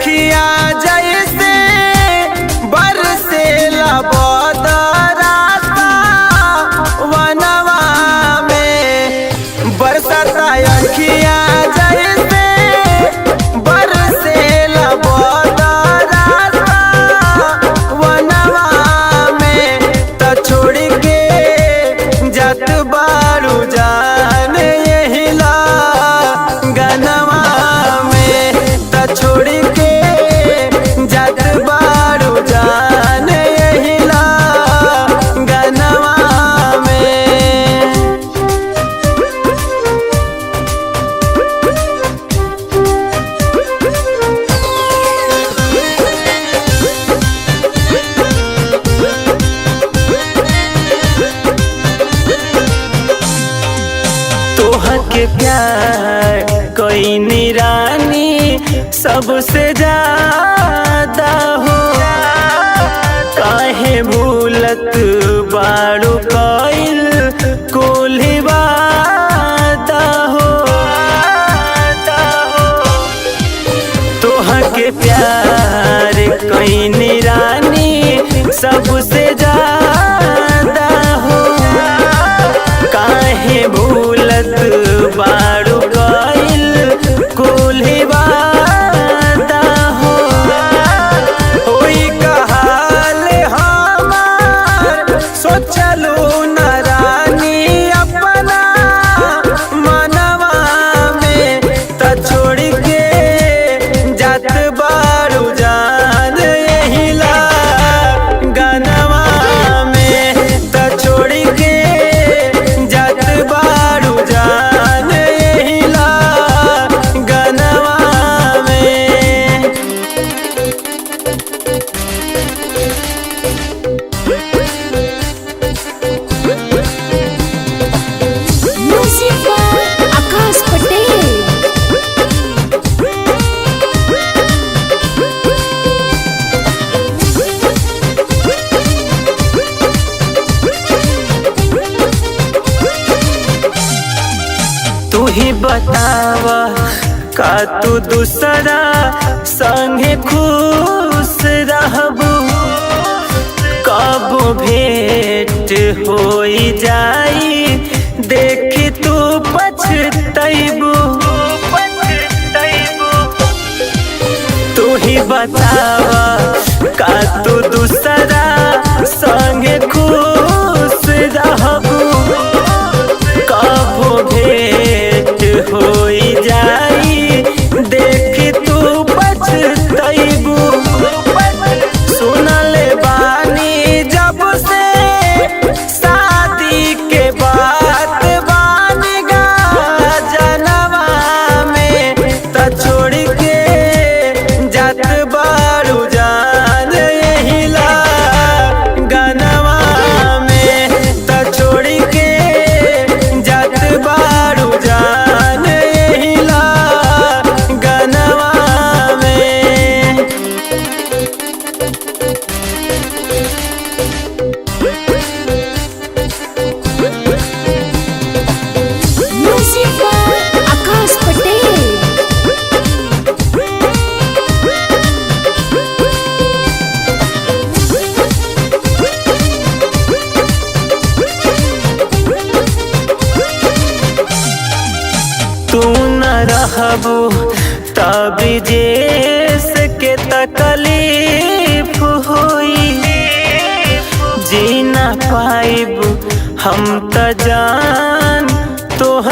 अखिया जैसे बरसेला बदराता वनवा में, बरसाता अखिया जैसे बरसेला बदराता वनवा में। त छोड़ के जात बारू जान यहिला गनवा में, त छोड़ के जात बारू जान यहिला गनवा में। तोहर के प्यार कोई निरानी सबसे ज्यादा हो, काहे भूलत बारू कइल कुली वादा हो। तोहर के प्यार कोई निरानी सबसे ज्यादा हो, काहे भूलत बारू कइल कुली वादा हो। होई कहाल हमार सोचलू न रानी अपना मनवा में, त छोड़ के जात बारू जान यहिला गनवा में, त छोड़ के जात बारू जान यहिला गनवा में। म्यूजिक बाय आकाश पटेल। तू ही बतावा का तू दूसरा संगे खुश रहबू, कब भेंट होई जाई देखी तू पछतैबू। तू ही बतावा का तू दूसरा संगे खुश रहबू, कब भेंट होई जाई देखी तू पछतैबू। सुनले बानी जब से शादी के बात बानी गा जनवा में, त छोड़ के जात बारू जान यहिला गनवा में, त छोड़ के जात बारू जान यहिला गनवा में। म्यूजिक बाय आकाश पटेल। तू न रहबू तब जेस के तकलीफ होई, जी न पाइबू हम त जान तोह